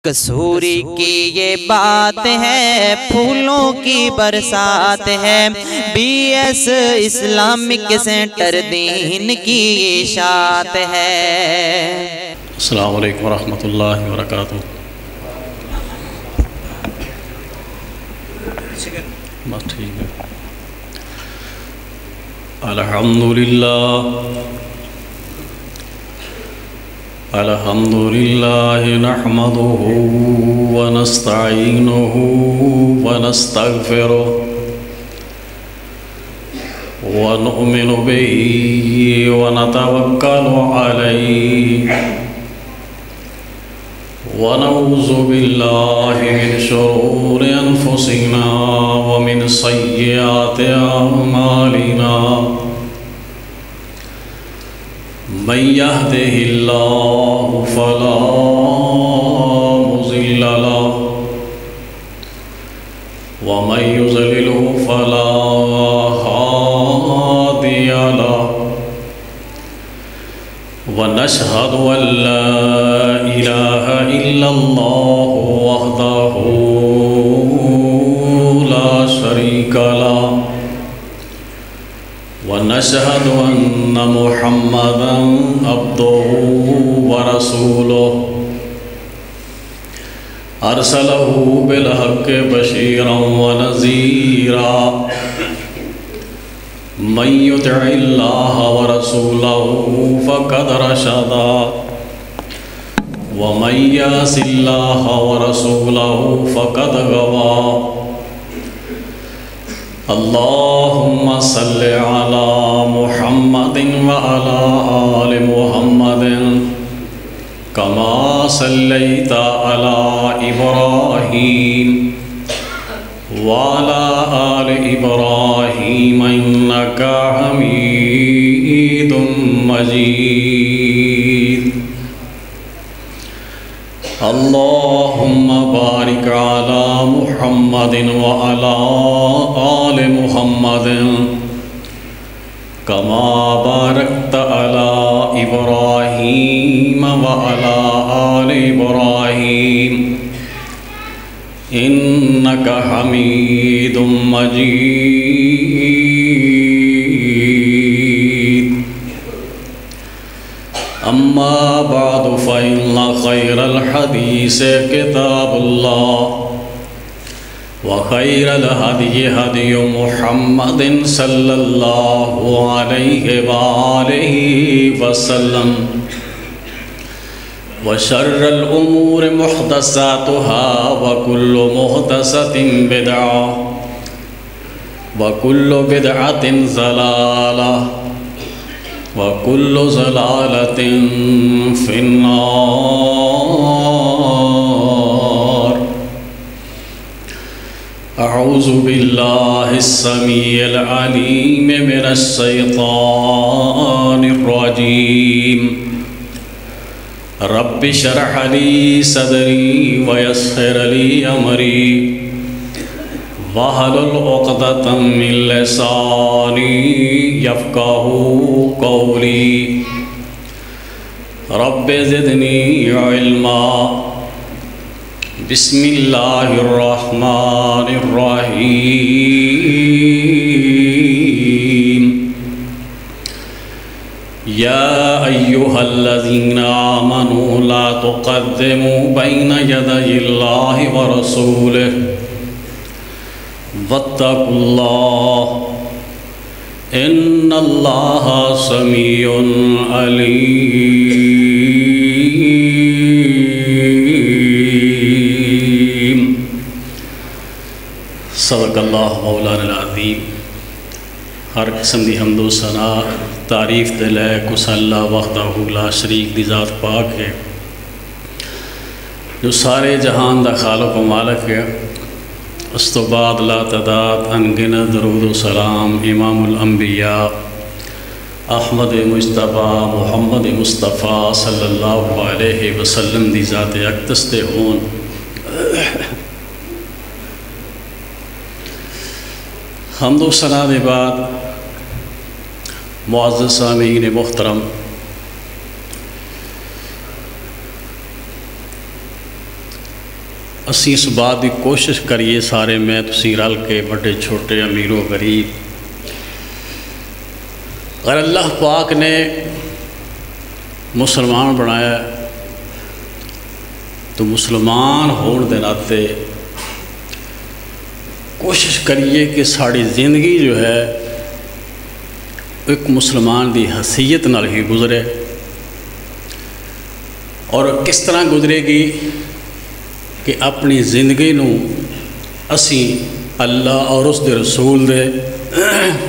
کسوری کی یہ بات ہے، پھولوں کی برسات ہے، بی ایس اسلامک سینٹر دین کی اشاعت ہے۔ السلام علیکم ورحمۃ اللہ وبرکاتہ۔ بس ٹھیک ہے۔ الحمد للہ نحمده ونستعینه ونستغفره ونؤمن به ونتوکل علیہ ونعوذ باللہ من شرور انفسنا ومن سیئات اعمالنا، من يهده الله فلا مضل له ومن يضلل فلا هادي له، ونشهد أن لا إله إلا الله وحده لا شريك له، ونشهد أن محمدًا عبده ورسوله، أرسله بالحق بشيرا ونذيرا، من يطع الله ورسوله فقد رشد، ومن يعص الله ورسوله فقد غوى۔ اللهم صل على محمد وعلى آل محمد كما صليت على إبراهيم وعلى آل إبراهيم إنك حميد مجيد۔ اللهم بارك على محمد وعلى آل محمد كما باركت على إبراهيم وعلى آل إبراهيم إنك حميد مجيد۔ أما بعد فإن خير الحديث كتاب الله، وخير الهدي هدي محمد صلى الله عليه وآله وسلم، وشر الأمور محدثاتها، وكل محدثة بدعة، وكل بدعة ضلالة، وكل ضلالة في النار۔ أعوذ بالله السميع العليم من الشيطان الرجيم، رب اشرح لي صدري ويسر لي أمري واحلل عقدة من لساني يفقهوا قولي، رب زدني علما۔ بسم اللہ الرحمن الرحیم۔ یا ایہا الذین آمنوا لا تقدموا بین یدی اللہ ورسولہ واتقوا اللہ ان اللہ سمیع علیم۔ صدق اللہ مولانا العظیم۔ ہر قسم دی حمد و ثنا تعریف دے لائق اس اللہ وحدہ لا شریک دی ذات پاک ہے، جو سارے جہان دا خالق و مالک ہے۔ اس تو بعد لا تعداد انگنت درود و سلام امام الانبیاء احمد مجتبیٰ محمد مصطفیٰ صلی اللہ علیہ وسلم دی ذات اقدس تے ہون۔ حمد و ثنا دے بعد معزز سامعین محترم، اسی اس بات کی کوشش کریے سارے میں تسی رل کے بڑے چھوٹے امیر و غریب، اگر اللہ پاک نے مسلمان بنایا تو مسلمان ہون دے ناتے کوشش کریے کہ ساری زندگی جو ہے ایک مسلمان دی حیثیت نال ہی گزرے، اور کس طرح گزرے گی کہ اپنی زندگی نو اسی اللہ اور اس دے رسول دے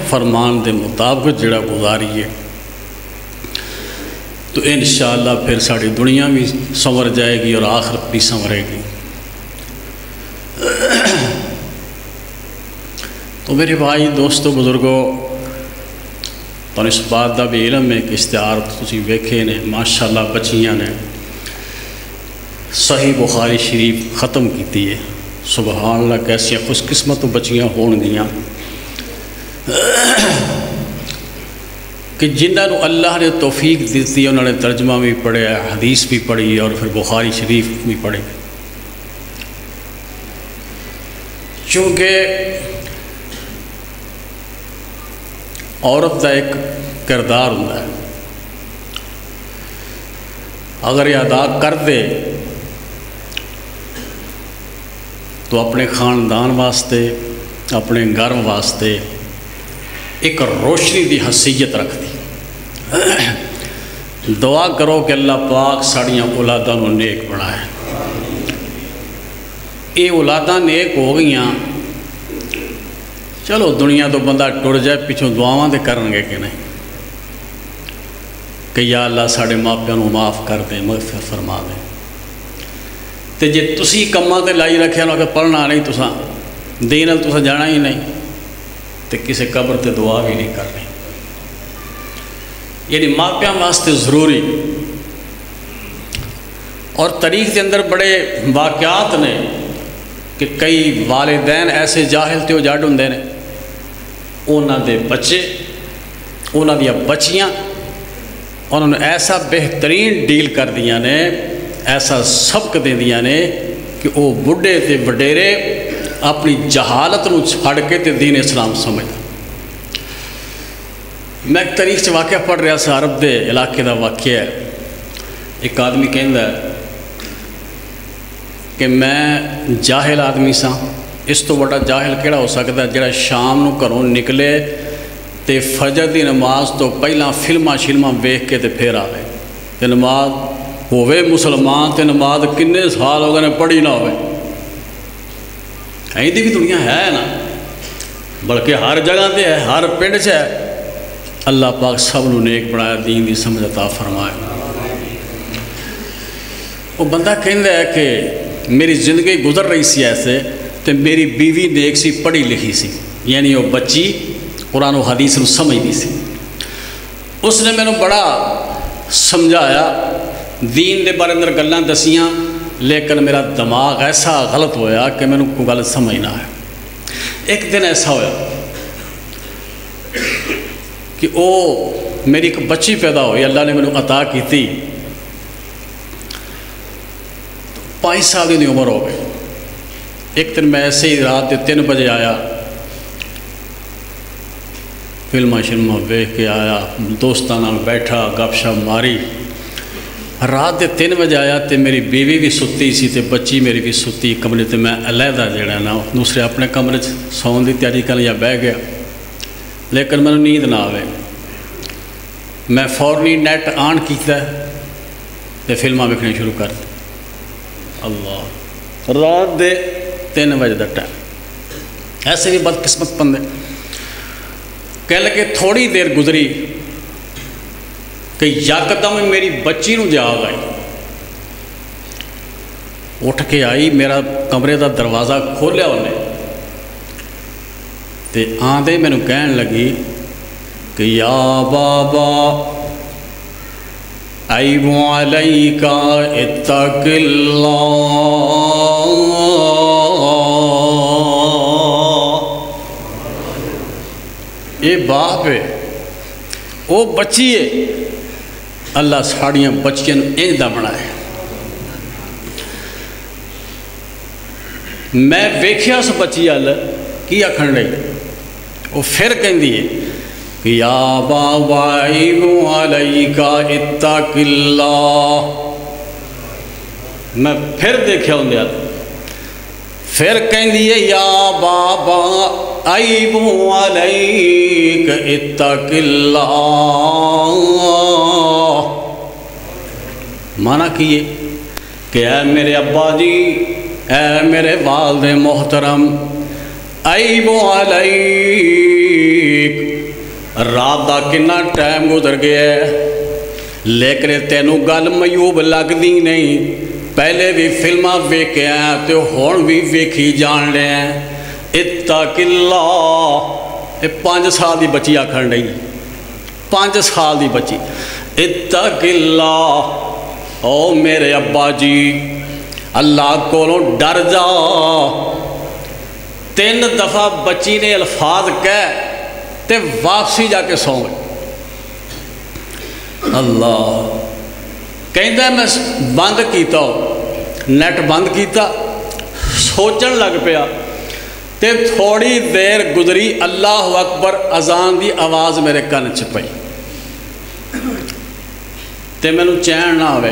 فرمان دے مطابق جڑا گزاریے، تو انشاءاللہ پھر ساری دنیا بھی سنور جائے گی اور آخرت بھی سنورے گی۔ تو میرے بھائی دوستو بزرگوں، تو اس بات کا بھی علم ہے کہ اشتہار تسی ویکھے نے ماشاءاللہ بچیاں نے صحیح بخاری شریف ختم کیتی ہے، سبحان اللہ کیسی خوش قسمت بچیاں ہون گیاں کہ جنہوں اللہ نے توفیق دیتی ہے، انہوں نے ترجمہ بھی پڑھا، حدیث بھی پڑھی اور پھر بخاری شریف بھی پڑھی، چونکہ عورت کا ایک کردار ہوتا ہے، اگر یہ ادا کر دے تو اپنے خاندان واسطے اپنے گھر واسطے ایک روشنی دی حیثیت رکھتی۔ دعا کرو کہ اللہ پاک ساڑیاں اولاداں نو نیک بنائے۔ یہ اولاداں نیک ہو گئیاں، چلو دنیا تو بندہ ٹر جائے، پیچھوں دعاواں دے کرن گے کہ نہیں کہ یا اللہ ساڑے ماپیاں نو معاف کر دیں، مغفرت فرما دیں۔ تے جے تسی کماں تے لائی رکھے نو کہ پڑھنا نہیں، تساں دین ال تساں جانا ہی نہیں، تے کسے قبر تے دعا بھی نہیں کرنی۔ یعنی ماپیاں واسطے ضروری، اور تاریخ کے اندر بڑے واقعات نے کہ کئی والدین ایسے جاہل تے اجاڑ ہوندے نے، انہاں دے بچے انہاں دیا بچیاں انہوں نے ایسا بہترین ڈیل کر دیا نے، ایسا سبق دے دیا نے کہ وہ بڑھے تے وڈیرے اپنی جہالت نو چھڑ کے تے دین اسلام سمجھ۔ میں ایک تاریخ سے واقعہ پڑھ رہا سا، عرب دے علاقے دا واقعہ ہے۔ ایک آدمی کہندا ہے کہ میں جاہل آدمی سا، اس تو بڑا جاہل کیڑا ہو سکتا ہے جڑا شام نو گھروں نکلے تے فجر دی نماز تو پہلا فلماں ویکھ کے تے پھر آوے، تے نماز ہوئے مسلمان تے نماز کنے سال ہو گئے نے پڑھی نہ ہوئے۔ ایندی بھی دنیا ہے نا، بلکہ ہر جگہ تے ہے، ہر پنڈ چ ہے۔ اللہ پاک سب نو نیک بنایا، دین دی سمجھ عطا فرمائے۔ وہ بندہ کہندا ہے کہ میری زندگی گزر رہی سی ایسے، تے میری بیوی نیک سی، پڑھی لکھی سی، یعنی وہ بچی قرآن و حدیث نو سمجھدی سی۔ اس نے مینوں بڑا سمجھایا، دین دے بارے اندر گلاں دسیاں، لیکن میرا دماغ ایسا غلط ہویا کہ مینوں کوئی گل سمجھ نہ آیا۔ ایک دن ایسا ہویا کہ او میری ایک بچی پیدا ہوئی، اللہ نے مینوں عطا کی تھی، 5 سال دی عمر ہو گئی۔ ایک دن میں ایسے ہی رات 3 بجے آیا، فلماں ویکھ کے آیا، دوستاں نال بیٹھا گپ شپ ماری۔ رات 3 بجے آیا تے میری بیوی بھی ستی سی تے بچی میری بھی ستی کمرے تے، میں علیحدہ جڑا نا دوسرے اپنے کمرے سون دی تیاری کر یا بہ گیا، لیکن مینوں نیند نہ آوے۔ میں فوری نیٹ آن کیتا تے فلماں ویکھنی شروع کر دی۔ اللہ، رات 3 بجے دا ٹائم۔ ایسے بھی بدقسمت بندے کہہ لگے، تھوڑی دیر گزری کہ یکدم میری بچی نو جاگ آئی، اٹھ کے آئی، میرا کمرے دا دروازہ کھولیا انہیں تے آندے مینوں کہن لگی کہ یا بابا عیب علیک اتق اللہ۔ یہ باپ ہے، وہ بچی ہے، اللہ ساڑیاں بچیاں انجدہ بنائے۔ میں ویکھیا اس بچی وال کی آکھن لئی، وہ پھر کہندی ہے یا بابا علیک اتق اللہ. میں پھر دیکھا اندر پھر کہندی ہے یا بابا عیب علیک اتق اللہ. مانا کیے کہ اے میرے ابا جی، اے میرے والد محترم، عیب علیک، رات دا کنا ٹائم گزر گیا ہے لیکن تینوں گل میوب لگدی نہیں. پہلے بھی فلماں ویکھے ہیں تو ہون بھی ویکھی جان لے ہیں. اتق اللہ. یہ 5 سال دی بچی آکھن نہیں، 5 سال دی بچی. اتق اللہ، او میرے ابا جی اللہ کولوں ڈر جا. 3 دفعہ بچی نے الفاظ کہہ تے واپسی جا کے سو گئی. اللہ کہندا میں بند کیتا، نیٹ بند کیتا، سوچن لگ پیا تے تھوڑی دیر گزری اللہ اکبر اذان دی آواز میرے کن چ پئی تے مینوں چین نہ آوے.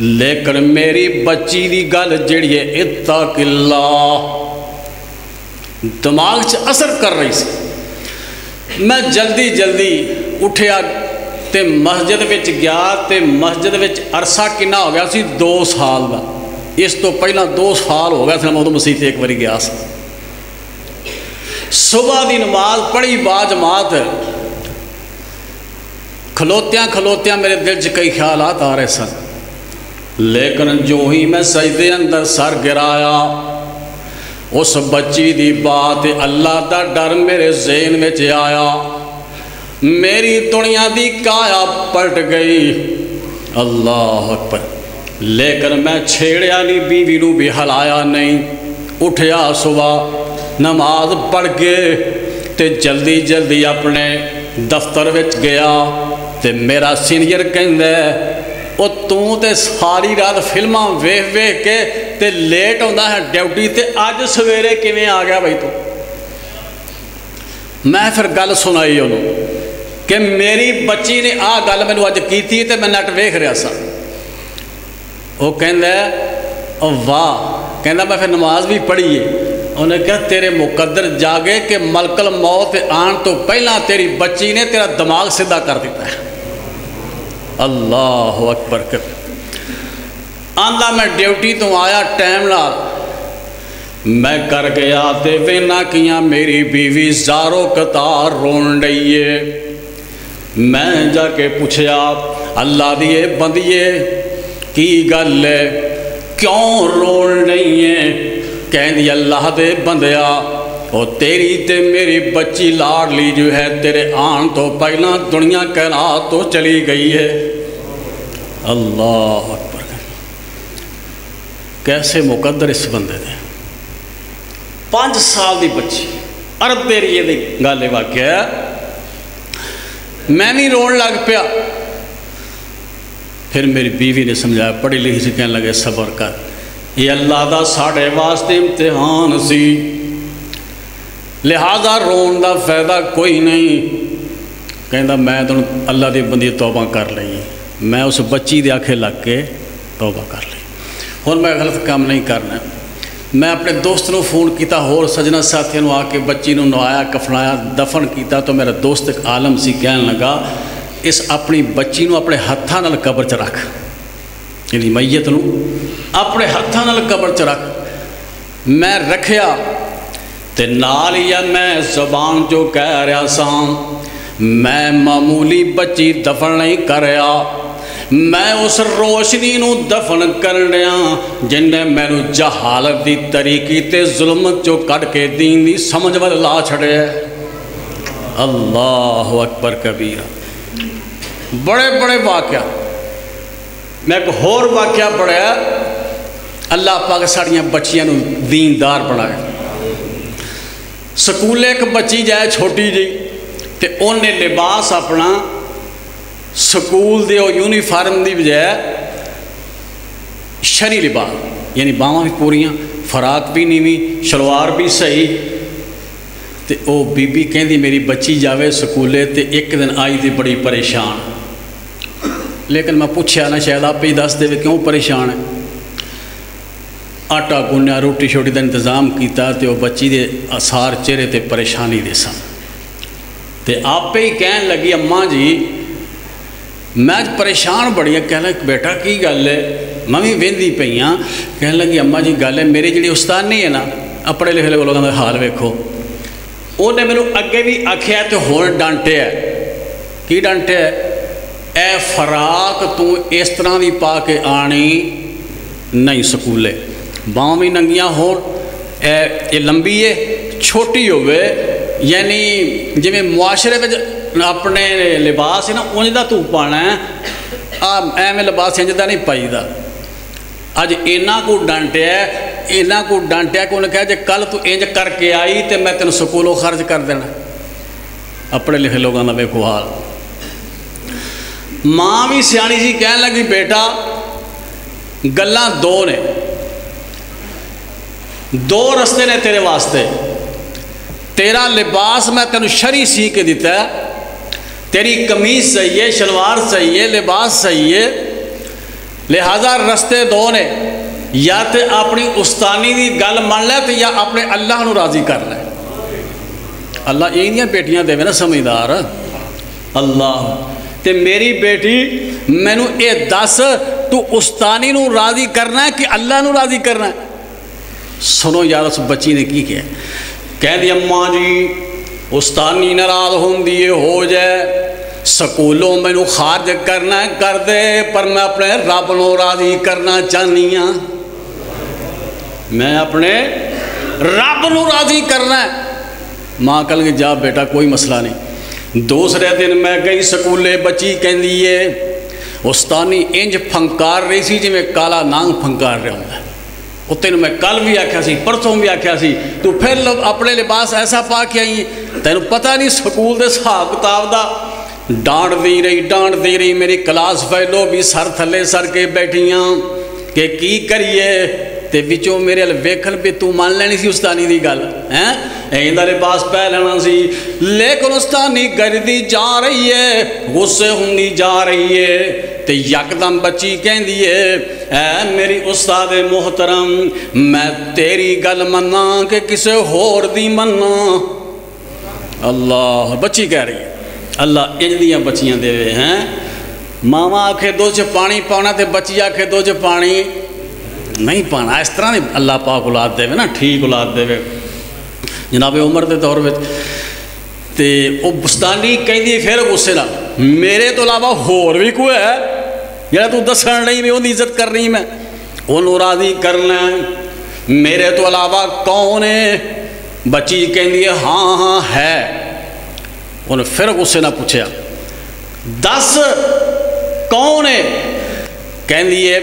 لیکن میری بچی دی گل جڑی ہے اتق اللہ دماغ چ اثر کر رہی سی. میں جلدی جلدی اٹھیا تے مسجد وچ گیا تے مسجد وچ عرصہ کنا ہو گیا سی 2 سال دا. اس تو پہلا 2 سال ہو گیا سی میں مسیح تے ایک باری گیا سی. صبح دی نماز پڑھی با جماعت، کھلوتیاں کھلوتیاں میرے دل چ کئی خیالات آ رہے سن. لیکن جو ہی میں سجدے اندر سر گرایا اس بچی دی بات اللہ دا ڈر میرے ذہن میں آیا. میری دنیا دی کایا پلٹ گئی. اللہ اکبر. لیکن میں چھیڑیا نہیں، بیوی نو بھی ہلایا نہیں. اٹھیا صبح نماز پڑھ کے تے جلدی جلدی اپنے دفتر وچ گیا تے میرا سینئر کہندا ہے او تو تے ساری رات فلماں ویکھ ویکھ کے تے لیٹ ہوندا ہے ڈیوٹی تے اج سویرے کیویں آ گیا بھائی تو. میں پھر گل سنائی انہوں کہ میری بچی نے آ گل مینوں اج کیتی تے میں نیٹ ویکھ رہا سا. وہ کہندا ہے او واہ، کہندا میں پھر نماز بھی پڑھی ہے. انہیں کہا تیرے مقدر جاگے کہ ملک الموت آن تو پہلا تیری بچی نے تیرا دماغ سیدھا کر دیتا ہے. اللہ اکبر. آندا میں ڈیوٹی تو آیا ٹائم نال میں کر گیا تے وینا کیاں میری بیوی زارو قطار رون رہی ہے. میں جا کے پوچھیا اللہ دیے بندیے کی گل ہے کیوں رون رہی ہے؟ کہندی اللہ دے بندیا او تیری تے میری بچی لاڈلی جو ہے تیرے آن تو پہلا دنیا کائنات تو چلی گئی ہے. اللہ اکبر. کیسے مقدر اس بندے دے. 5 سال دی بچی عرب ایریے دی گل واقعہ. میں بھی رون لگ پیا. پھر میری بیوی نے سمجھایا، پڑھی لکھی سے کہنے لگے صبر کر، یہ اللہ دا ساڑھے واسطے امتحان سی، لہذا رون دا فائدہ کوئی نہیں. کہندا میں تو اللہ دی بندی توبہ کر لئی. میں اس بچی دے آنکھیں لگ کے توبہ کر لی. ہن میں غلط کام نہیں کرنا. میں اپنے دوست نو فون کیتا، ہور سجنا ساتھی نو آ کے بچی نو نوایا کفنایا دفن کیتا. تو میرا دوست ایک عالم سی کہن لگا اس اپنی بچی نو اپنے ہتھاں نال قبر چ رکھ، یعنی میت نو اپنے ہتھاں نال قبر چ رکھ. میں رکھیا تے نال ہی میں زبان جو کہہ رہا سا میں معمولی بچی دفن نہیں کریا، میں اس روشنی نو دفن کرنیا جن نے مینوں جہالت دی طریقی تے ظلمت جو کٹ کے دین دی سمجھ ول لا چھڑیا. اللہ اکبر کبیرہ. بڑے بڑے واقعہ. میں ایک ہور واقعہ پڑھیا، اللہ پاک ساڑیاں بچیاں نو دیندار بنائے. سکولے ایک بچی جائے چھوٹی جی تے انہیں لباس اپنا سکول دے یونیفارم دی بجائے شری لباس، یعنی باواں بھی پوریاں فراق بھی نیویں شلوار بھی صحیح تے او بی بی کہندی میری بچی جاوے سکولے تے ایک دن آئی تے بڑی پریشان لیکن میں پوچھیا نہ شاید آپ ہی دس دے کیوں پریشان ہے آٹا گنیا روٹی شوٹی دا انتظام کیتا تے وہ بچی دے آثار چہرے تے پریشانی دے سن تے آپ ہی کہن لگی اماں جی میں پریشان بڑی کہہ لگ بیٹا کی گل ہے میں بھی ویندی پئی ہاں کہن لگی اماں جی گل ہے میری جڑی استاد نہیں ہے نا اپنے لکھے لوگوں کا حال ویکھو انہیں مینوں اگے بھی آکھیا تے ہن ڈانٹیا کی ڈانٹیا اے فراق تو اس طرح دی پا کے آنی نہیں سکولے باؤں بھی ننگیاں ہون یہ لمبی ہے چھوٹی ہوئے یعنی جی میں معاشرے میں اپنے لباس ہے نا انج دا تو پانا ہے میں لباس انج دا نہیں پائی دا اج اینا کو ڈانٹیا کہ انہیں کہا جے کل تو انج کر کے آئی تے میں تینوں سکولوں خرچ کر دینا اپنے لکھے لوگوں دا بے کوحال ماں بھی سیانی جی کہنے لگی بیٹا گلاں دو نے دو رستے نے تیرے واسطے تیرا لباس میں تینوں شرعی سی کے دیتا ہے تیری قمیض صحیح ہے شلوار صحیح ہے لباس صحیح ہے لہذا رستے دو نے یا تے اپنی استانی دی گل مان لے تے یا اپنے اللہ نو راضی کر لے اللہ یہ نہیں بیٹیاں دے نا سمجھدار اللہ تے میری بیٹی میں نو اے دس تو استانی نو راضی کرنا ہے کہ اللہ نو راضی کرنا ہے سنو یار اس بچی نے کی کیا کہہ دی اماں جی استانی ناراض ہوں دیئے ہو جائے سکولوں میں نو خارج کرنا ہے کر دے پر میں اپنے رب نو راضی کرنا چاہنی ہاں میں اپنے رب نو راضی کرنا ہے ماں کل کے جا بیٹا کوئی مسئلہ نہیں دوسرے دن میں گئی سکولے بچی کہن دیئے استانی انج پھنکار رہی سی جی میں کالا نانگ پھنکار رہا ہوں وہ تینوں میں کل بھی آکھیا سی پرسوں بھی آکھیا سی تو پھر اپنے لباس ایسا پا کے آئی تینوں پتہ نہیں سکول دے حساب کتاب دا ڈانٹ دی رہی میری کلاس فیلو بھی سر تھلے سر کے بیٹھیاں کہ کی کریے تے وچوں میرے ویکھن پہ تو مان لینی سی استانی دی گل ایندہ لباس پہ لینا سی لیکن استانی گردی جا رہی ہے غصے ہوندی جا رہی ہے تے یکدم بچی کہن دیئے اے میری استاد محترم میں تیری گل منا کہ کسے ہور دی منا اللہ بچی کہہ رہی ہے اللہ انجدیاں بچیاں دے ہوئے ہیں ماما آکھے دو چھ پانی پانا تے بچی آکھے دو چھ پانی نہیں پانا اس طرح نہیں اللہ پاک اولاد دے ہوئے نا ٹھیک اولاد دے ہوئے جناب عمر دے دور وچ تے او بستانی کہیں دی پھر غصے نہ میرے تو علاوہ ہور بھی کوئی ہے یا تو دسن نہیں میں ان عزت کر رہی میں انہوں راضی کرنا میرے تو علاوہ کون ہے بچی کہیں دی ہاں ہاں ہے انہیں پھر غصے نہ پوچھیا دس کون ہے کہیں دیئے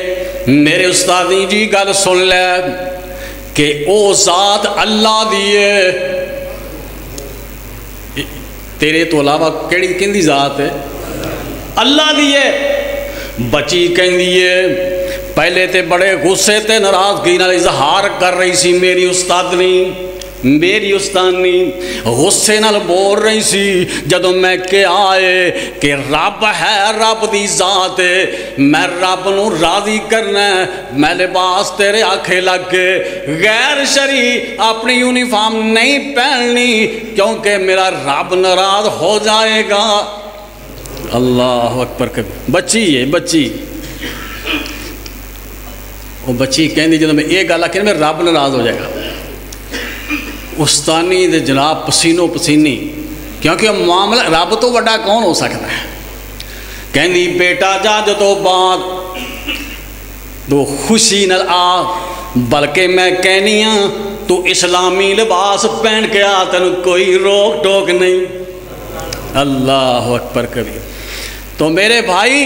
میرے استادی جی گل سن لے کہ او ذات اللہ دیئے تیرے تو علاوہ کیڑی کندی ذات ہے اللہ دیئے بچی کہیں دیئے پہلے تے بڑے غصے تے ناراضگی نال اظہار کر رہی سی میری استانی غصے نال بول رہی سی جدوں میں کہ آئے کہ رب ہے رب دی ذات ہے میں رب نو راضی کرنا ہے میں لباس تیرے آنکھیں لگ کے غیر شرعی اپنی یونیفارم نہیں پہننی کیونکہ میرا رب ناراض ہو جائے گا اللہ اکبر کبھی بچی ہے بچی وہ بچی کہیں دی جدوں میں یہ گل آکھے میں رب ناراض ہو جائے گا استانی دے جناب پسینوں پسینی کیونکہ معاملہ رب تو بڑا کون ہو سکتا ہے کہیں دی بیٹا جا جدو بعد تو خوشی نہ آ بلکہ میں کہنی ہاں تو اسلامی لباس پہن کے آ تینوں کوئی روک ٹوک نہیں اللہ اکبر کبھی تو میرے بھائی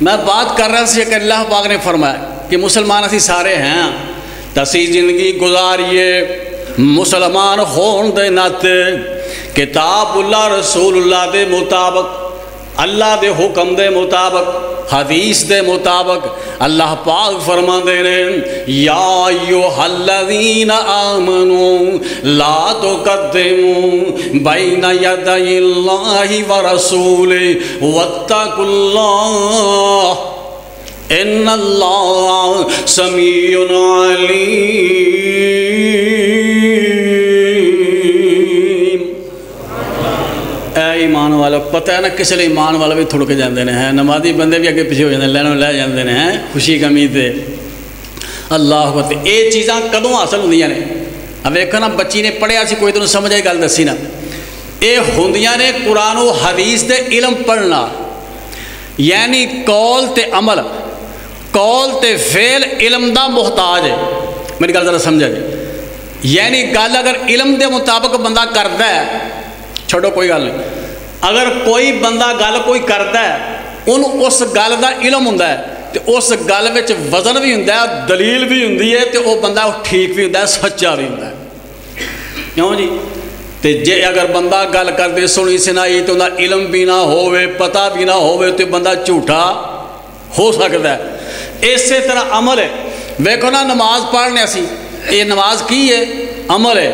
میں بات کر رہا سی کہ اللہ پاک نے فرمایا کہ مسلمان اسی سارے ہیں تسی زندگی گزاریے مسلمان ہون دے ناتے کتاب اللہ رسول اللہ دے مطابق اللہ دے حکم دے مطابق حدیث دے مطابق اللہ پاک فرما دے رہے یا ایھا الذین آمنوا لا تقدموا بین یدی اللہ ورسولہ واتقوا اللہ ان اللہ سمیع علیم۔ اے ایمان والا پتہ ہے نا کس لیے ایمان والا بھی تھڑ کے جاندے ہیں، نمازی بندے بھی اگے پیچھے ہو جاندے لینوں لے جاندے ہیں خوشی کمی تے اللہ اکبر۔ یہ چیزاں کدوں حاصل ہوندیاں نے؟ اب ویکھو نا بچی نے پڑھیا سی کوئی تینوں سمجھ آئی گل دسی نا، یہ ہوندیاں نے قرآن و حدیث دے علم پڑھنا، یعنی قول تے عمل، قول تے فعل علم دا محتاج ہے۔ میری گل ذرا سمجھا جی، یعنی گل اگر علم دے مطابق بندہ کردا ہے، چھوڑو کوئی گل نہیں، اگر کوئی بندہ گل کوئی کردا ہے انہوں اس گل دا علم ہوندا ہے تے اس گل وچ وزن بھی ہوندا ہے، دلیل بھی ہوندی ہے تے وہ بندہ ٹھیک بھی ہوندا ہے، سچا بھی ہوندا ہے، کیوں جی؟ تے جے اگر بندہ گل کردے سنی سنائی تو انہاں علم بھی نہ ہوئے پتہ بھی نہ ہوئے تو بندہ جھوٹا ہو سکتا ہے۔ اسی طرح عمل ہے، ویکھو نا نماز پڑھنے سی، یہ نماز کی ہے؟ عمل ہے،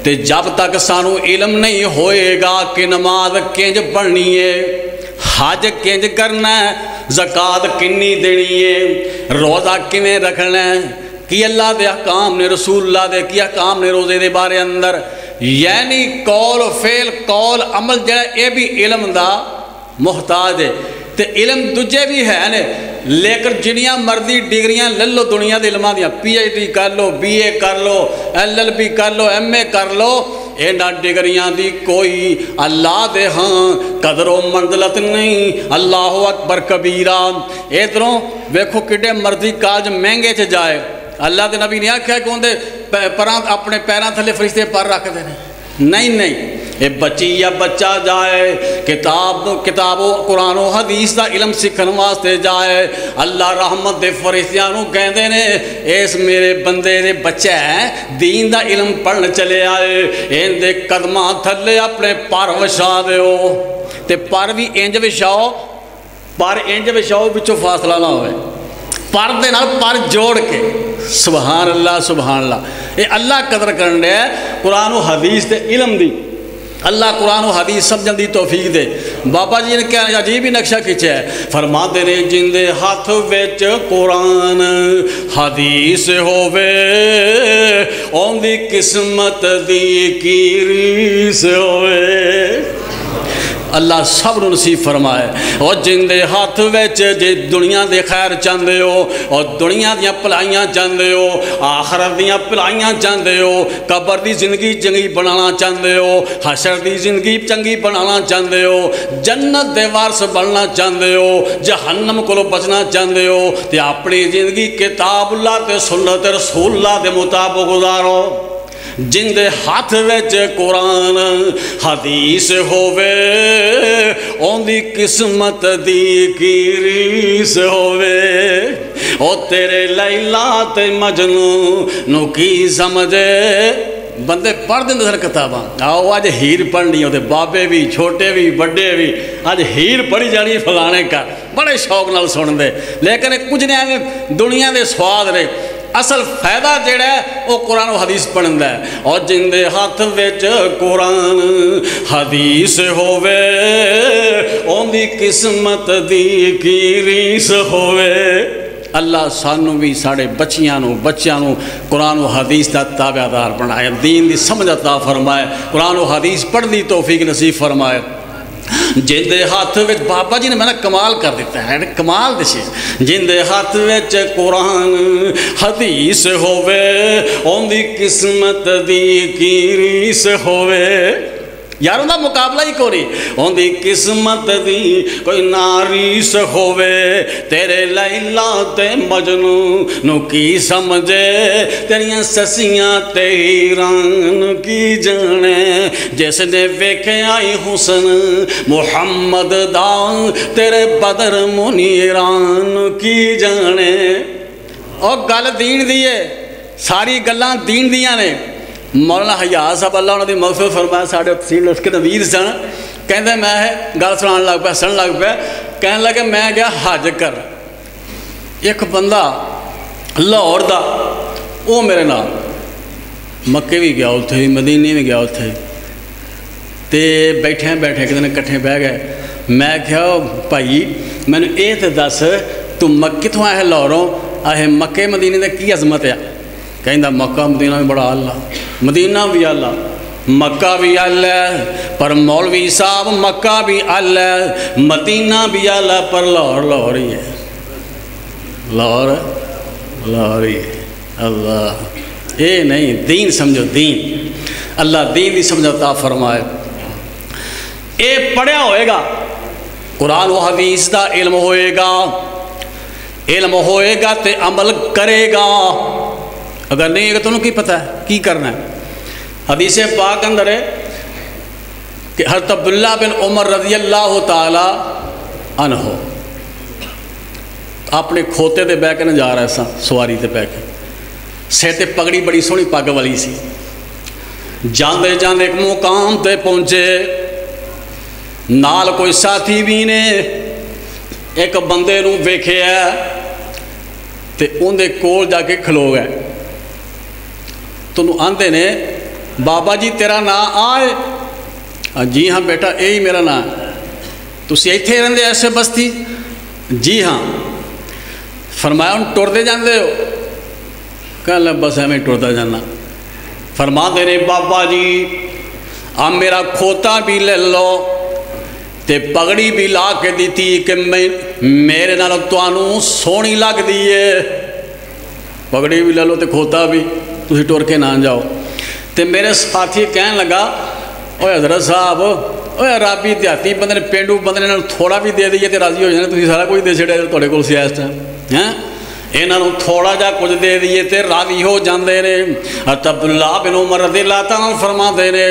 تے جب تک سانو علم نہیں ہوئے گا کہ نماز کنج پڑھنی ہے، حج کنج کرنا ہے، زکوٰۃ کنی دینی ہے، روزہ کیویں رکھنا ہے، کی اللہ دے احکام نے، رسول اللہ دے کی احکام نے روزے دے بارے اندر، یعنی قول فعل قول عمل جڑا یہ بھی علم دا محتاج ہے۔ تے علم دجے بھی ہے نے، لیکن جنیاں مرضی ڈگریاں لے لو دنیا دے علماء دیاں، پی ایچ ڈی کر لو، بی اے کر لو، ایل ایل بی کر لو، ایم اے کر لو، اینا ڈگریاں دی کوئی اللہ دے ہاں قدر و منزلت نہیں۔ اللہ اکبر کبیرہ۔ ادھروں ویکھو کڈے مرضی کاج مہنگے چ جائے، اللہ دے نبی نے آکھیا کہ اندے پراں اپنے پیراں تھلے فرشتے پر رکھ دے نہیں نہیں، یہ بچی یا بچہ جائے کتاب و قرآن و حدیث دا علم سکھن واسطے جائے، اللہ رحمت دے فرشتیاں نو کہندے نے اس میرے بندے دے بچہ ہے دین دا علم پڑھن چلے آئے، ان دے قدماں تھلے اپنے پر وچھا دیو، تے پر بھی انج وچھاؤ، پر انج وچھاؤ وچوں فاصلہ نہ ہوئے، پر دے نال پر جوڑ کے، سبحان اللہ سبحان اللہ۔ یہ اللہ قدر کرنے ہے قرآن و حدیث دے علم دی، اللہ قرآن و حدیث سمجھن دی توفیق دے۔ بابا جی نے کیا عجیب ہی نقشہ کھینچا ہے، فرما دے نے جن دے ہاتھ وچ قرآن حدیث ہووے اون دی قسمت دی کی ریس ہووے۔ اللہ سب نو نصیب فرمائے، اور جن دے ہاتھ وچ جے دنیا دے خیر چاہندے ہو اور دنیا دیاں بھلائیاں چاہندے ہو، آخرت دیاں بھلائیاں چاہندے ہو، قبر دی زندگی چنگی بنانا چاہندے ہو، حشر دی زندگی چنگی بنانا چاہندے ہو، جنت دے وارث بننا چاہندے ہو، جہنم کو بچنا چاہندے ہو، تے اپنی زندگی کتاب اللہ تے سنت رسول اللہ دے مطابق گزارو۔ جن دے ہاتھ وچ قرآن حدیث ہووے اون دی قسمت دی کی ریس ہووے، او تیرے لیلا تے مجنوں نو کی سمجھے۔ بندے پڑھ دیں سر کتاباں، آؤ اج ہیر پڑھنی ہوتے، بابے بھی چھوٹے بھی بڑے بھی اج ہیر پڑھی جانی فلانے کا، بڑے شوق نال سن دے، لیکن کچھ نے ایویں دنیا دے سواد نے، اصل فائدہ جڑا ہے وہ قرآن و حدیث پڑھن دا ہے۔ اور جن دے ہاتھ وچ قرآن حدیث ہووے اون دی قسمت دی کی ریس ہووے۔ اللہ سانو بھی ساڑے بچیاں نو قرآن و حدیث دا تابع دار بنائے، دین دی سمجھ عطا فرمائے، قرآن و حدیث پڑھ دی توفیق نصیب فرمائے۔ جن دے ہاتھ وچ بابا جی نے میں نے کمال کر دیتا ہے، کمال دسی، جن دے ہاتھ وچ قرآن حدیث ہووے اون دی قسمت دی کی ریس ہووے۔ یار ان کا مقابلہ ہی کوئی نہیں، ان دی قسمت دی کوئی ناریس ہووے، تیرے لیلا تے مجنوں نو کی سمجھے، تیریاں سسیاں تے ہیران کی جانے، جس نے ویکھے آئی حسن محمد دا تیرے بدر منیران کی جانے۔ اور گل دین دیئے، ساری گلاں دین دیاں نے۔ مولانا حیات صاحب اللہ انہوں نے مغفرت فرمایا، ساڑھے تحصیل اس کے نویر سن، کہندے میں گل سنان لگ پیا، کہنے لگا میں گیا حج کر، ایک بندہ لاہور دا وہ میرے نال مکے بھی گیا اتنے، مدینے بھی گیا اتنے، تے بیٹھے ایک دن کٹھے بہ گئے۔ میں کہا بھائی مینوں یہ تو دس تو کتوں آئے لاہوروں آئے مکے مدینے دا کی عظمت ہے؟ کہندا مکہ مدینہ بھی بڑا اللہ، مدینہ بھی اللہ، مکہ بھی اللہ پر مولوی صاحب مکہ بھی اللہ، مدینہ بھی اللہ پر لاہور ہی ہے، لاہور ہی ہے۔ اللہ اے نہیں، دین سمجھو، دین اللہ دین دی سمجھوتا فرمائے۔ اے پڑھیا ہوئے گا، قرآن و حدیث دا علم ہوئے گا تے عمل کرے گا، اگر نہیں ہے تو انہوں کی پتہ ہے کی کرنا ہے۔ حدیث پاک اندر ہے کہ حضرت عبداللہ بن عمر رضی اللہ تعالی عنہ اپنے کھوتے تے بہ کے نہ جا رہا سا، سواری تے بہ کے، سر تے پگڑی بڑی سونی پگ والی سی، جاندے ایک مقام تے پہنچے، نال کوئی ساتھی بھی نے ایک بندے نوں ویکھیا تے اون دے کول جا کے کھلو گئے، تو آندے نے بابا جی تیرا نام آئے؟ جی ہاں بیٹا یہی میرا نام ہے۔ تسی ایتھے رہندے ایسے بستی؟ جی ہاں۔ فرمایا ہن ٹردے جاندے ہو؟ کہنے بس میں ٹردا جانا۔ فرما دے نے بابا جی اب میرا کھوتا بھی لے لو تے پگڑی بھی لا کے دیتی کہ میرے نال تانوں سونی لگ دیئے، پگڑی بھی لے لو تے کھوتا بھی، تسی ٹر کے نہ جاؤ۔ تے میرے ساتھی کہنے لگا اوے حضرت صاحب اوے رابی دیہاتی بندے نے پینڈو بندے نے تھوڑا بھی دے دیئے تے راضی ہو جانے، تسی سارا کچھ دے چھڑے تھوڑے کول سی اس ٹائم ہیں، انہوں تھوڑا جا کچھ دے دیئے تے راضی ہو جاندے نے۔ حضرت عبداللہ بن عمر رضی اللہ تعالیٰ فرما دے نے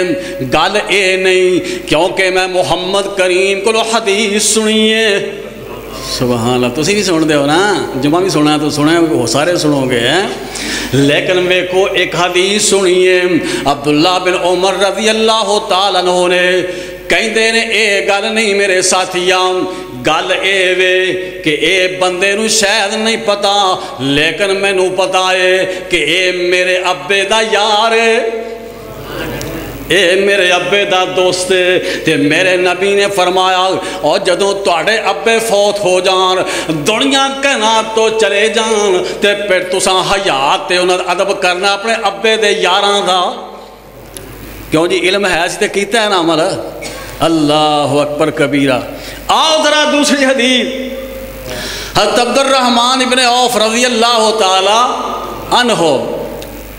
گل اے نہیں کیونکہ میں محمد کریم کو حدیث سنیے، سبحان اللہ، تسی بھی سن دے ہو نا، جمعہ بھی سنا تو سنا سارے سنو گے ہیں، لیکن ویکھو ایک حدیث سنیے عبداللہ بن عمر رضی اللہ تعالیٰ عنہ نے کہندے نے اے گل نہیں میرے ساتھیاں، گل اے وے کہ اے بندے نو شاید نہیں پتا لیکن میں نو پتا ہے کہ اے میرے ابے دا یار ہے، اے میرے ابے دا دوست ہے، تے میرے نبی نے فرمایا اور جدوں تواڈے ابے فوت ہو جان دنیا کائنات تو چلے جان تے پھر تساں حیات تے انہاں دا ادب کرنا اپنے ابے دے یاراں دا، کیوں جی علم ہے تے کیتا ہے نا عمل۔ اللہ اکبر کبیرہ۔ آؤ ذرا دوسری حدیث، حضرت عبد الرحمن بن عوف رضی اللہ تعالی عنہ،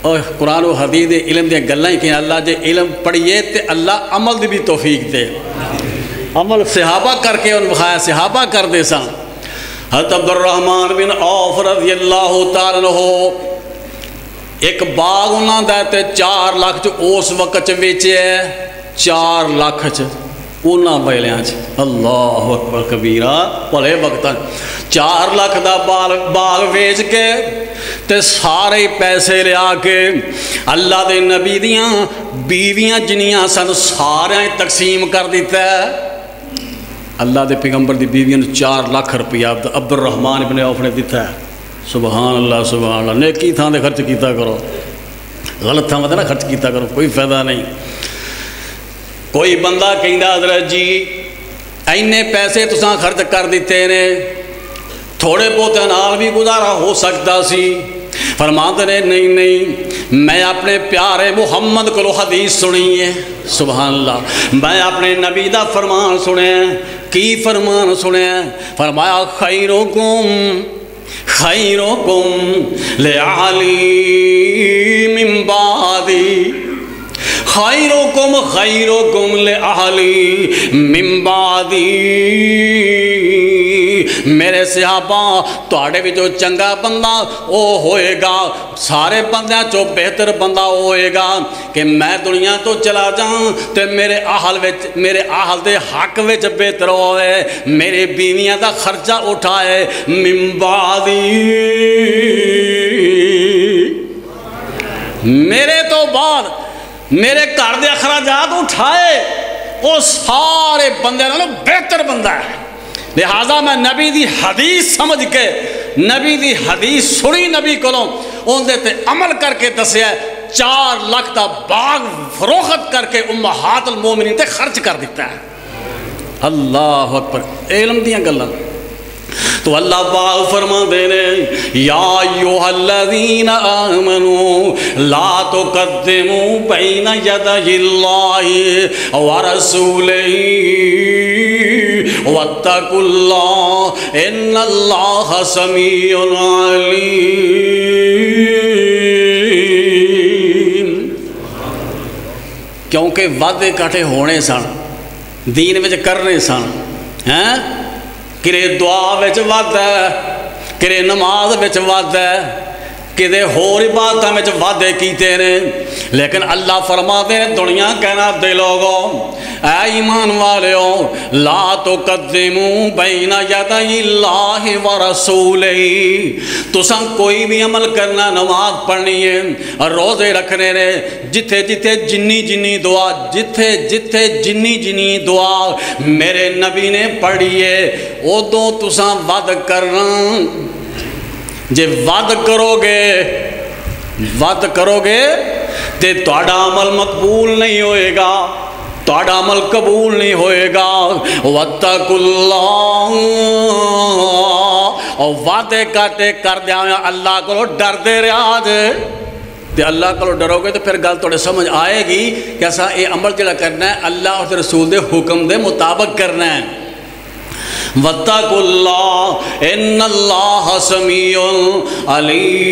اور قرآن و حدیث دے علم دے گلاں ہی کہ اللہ جے علم پڑھیے تے اللہ عمل دی بھی توفیق دے، عمل صحابہ کر کے ان بخایا صحابہ کر دے سا۔ حضرت عبد الرحمن بن عوف رضی اللہ تعالی عنہ ایک باغ انہاں دا تے 4 لاکھ چ اس وقت چ ویچے ہے، 4 لاکھ چ انہاں ویلیاں چ، اللہ اکبر کبیرہ، بھلے وقت 4 لاکھ دا باغ ویچ کے تے سارے پیسے لیا کے اللہ دے نبی دیاں بیویاں جنیاں سن سارے تقسیم کر دیتا ہے، اللہ دے پیغمبر دی بیویاں 4 لاکھ روپیہ عبد الرحمن بن عوف نے دیتا ہے، سبحان اللہ سبحان اللہ۔ نیکی تھاں دے خرچ کیتا کرو، غلط تھاں تے نہ خرچ کیتا کرو، کوئی فائدہ نہیں۔ کوئی بندہ کہندا حضرت جی اینے پیسے تساں خرچ کر دیتے نے، تھوڑے بہتے نال بھی گزارا ہو سکتا سی، فرماتے نے نہیں میں اپنے پیارے محمد کو حدیث سنی ہے، سبحان اللہ، میں اپنے نبی دا فرمان سنے، کی فرمان سنے، فرمایا خیرکم لعلی من بعدی، خیرکم لأہلی من بعدی، میرے صحابہ تواڈے وچ جو چنگا بندہ او ہوئے گا، سارے بندیاں چو بہتر بندہ ہوئے گا کہ میں دنیا تو چلا جاؤں تے میرے اہل دے حق وچ بہتر ہوئے، میرے بیویاں دا خرچہ اٹھائے، من بعدی، میرے تو بعد میرے گھر دے اخراجات اٹھائے، وہ سارے بندے نالوں بہتر بندہ ہے، لہذا میں نبی دی حدیث سمجھ کے نبی دی حدیث سنی نبی کولوں اندے تے عمل کر کے دسیا 4 لاکھ دا باغ فروخت کر کے امہات المومنین تے خرچ کر دیتا ہے. اللہ اکبر. علم دیاں گلاں تو اللہ پاک فرما دے نے یا ایھا الذین آمنوا لا تقدموا بین یدی اللہ ورسولہ واتقوا اللہ ان اللہ سمیع علیم. کیونکہ وعدے کٹے ہونے سن دین وچ کرنے سن ہیں کرے دعا وچ وعدہ ہے کرے نماز وچ وعدہ ہے کدے ہور عبادتاں وچ وعدے کیتے نے لیکن اللہ فرماتے ہیں دنیا کہنا دے لوگوں اے ایمان والےو لا تقدموا بین یدی اللہ ورسولہ. تساں کوئی بھی عمل کرنا نماز پڑھنی ہے روزے رکھنے نے جتھے جتھے جنی دعا جتھے جتھے جنی دعا میرے نبی نے پڑھی ہے ادوں تساں ود کرنا. جے ود کرو گے تے تہاڈا عمل مقبول نہیں ہوئے گا تہاڈا عمل قبول نہیں ہوئے گا. واتقوا اللہ اور وعدے کاٹے کر دیا اللہ کو ڈردے رہا جے تے اللہ کو ڈرو گے تو پھر گل تھوڑے سمجھ آئے گی کہ ایسا یہ عمل جڑا کرنا ہے اللہ اور رسول دے حکم دے مطابق کرنا ہے. واتقوا اللہ ان اللہ سمیع علیم.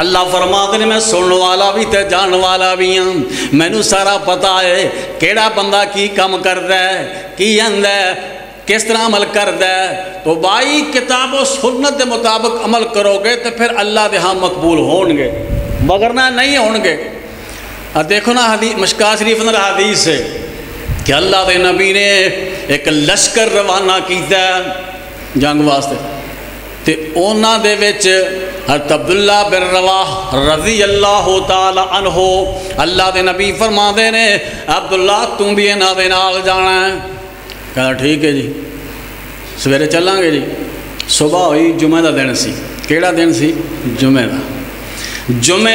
اللہ فرماتے ہیں میں سننے والا بھی تے جان والا بھی ہوں مینوں سارا پتا ہے کیڑا بندہ کی کام کردا ہے کی آندا ہے کس طرح عمل کردا ہے. تو بھائی کتاب و سنت کے مطابق عمل کرو گے تو پھر اللہ دے ہاں مقبول ہون گے وگرنہ نہیں ہون گے. دیکھو نا حدیث مشکاۃ شریف اندر حدیث ہے کہ اللہ دے نبی نے ایک لشکر روانہ کیتا ہے جنگ واسطے تے اونا دے وچ حضرت عبداللہ بن رواح رضی اللہ تعالی عنہ اللہ دے نبی فرما دے نے عبداللہ تم بھی انہاں دے نال جانا ہے. کہا ٹھیک ہے جی سویرے چلیں گے جی. صبح ہوئی جمعہ دا دن سی. کیڑا دن سی؟ جمعہ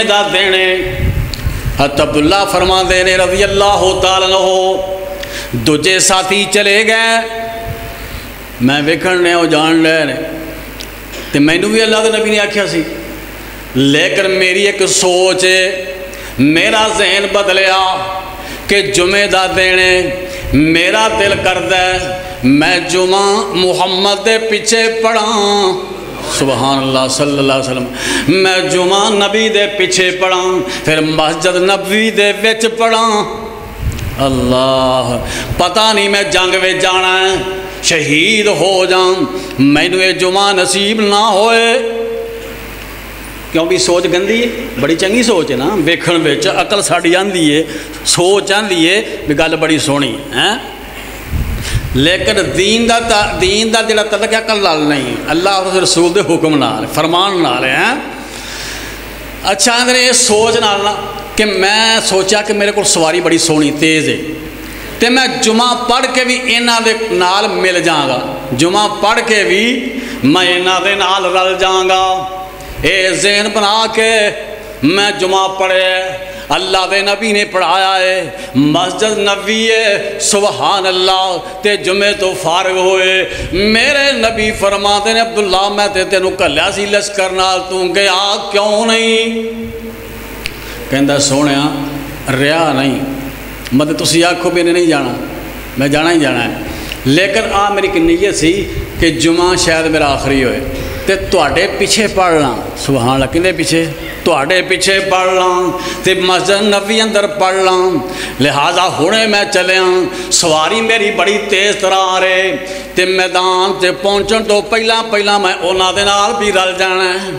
دا دن حضرت عبداللہ فرما دے نے رضی اللہ تعالی عنہ دوجے ساتھی چلے گئے میں ویکھن نے وہ جان لے نے تے مینوں بھی اللہ دے نبی نے آکھیا سی لیکن میری ایک سوچ ہے میرا ذہن بدلیا کہ جمعہ دا دن میرا دل کردا ہے میں جمعہ محمد دے پیچھے پڑھاں. سبحان اللہ صلی اللہ علیہ وسلم. میں جمعہ نبی دے پیچھے پڑھاں پھر مسجد نبوی دے وچ پڑھاں. اللہ پتہ نہیں میں جنگ میں جانا ہے شہید ہو جاؤں مینوں یہ جمعہ نصیب نہ ہوئے. کیوں بھی سوچ گندی ہے بڑی چنگی سوچ ہے نا ویکھن وچ عقل ساڈی آندی ہے سوچ آندی ہے بھی گل بڑی سونی ہے لیکن دین دا جڑا تعلق عقل نال نہیں اللہ اور رسول دے حکم نال فرمان نال ہے. اچھا اندر یہ سوچ نال نا کہ میں سوچا کہ میرے کو سواری بڑی سونی تیز ہے تے میں جمعہ پڑھ کے بھی انہاں دے نال مل جاؤں گا جمعہ پڑھ کے بھی میں انہاں دے نال رل جاؤں گا. اے ذہن بنا کے میں جمعہ پڑھے اللہ دے نبی نے پڑھایا ہے مسجد نبوی ہے سبحان اللہ تے جمعے تو فارغ ہوئے میرے نبی فرماتے ہیں عبداللہ میں تے تینوں کلیا سی لشکر نال تو گیا کیوں نہیں. کہندا سونیا ریا نہیں مطلب تسی آکھو بھی نہیں جانا میں جانا ہی جانا ہے لیکن میری کی نیت سی کہ جمعہ شاید میرا آخری ہوئے تے تواڈے پیچھے پڑھ لاں. سبحان اللہ کنے پیچھے تواڈے پیچھے پڑھ لاں تے مسجد نبوی اندر پڑھ لاں. لہذا ہونے میں چلیاں سواری میری بڑی تیز طرح آ رہے تے میدان تے پہنچن تو پہلا میں انہاں دے نال بھی رل جانا ہے.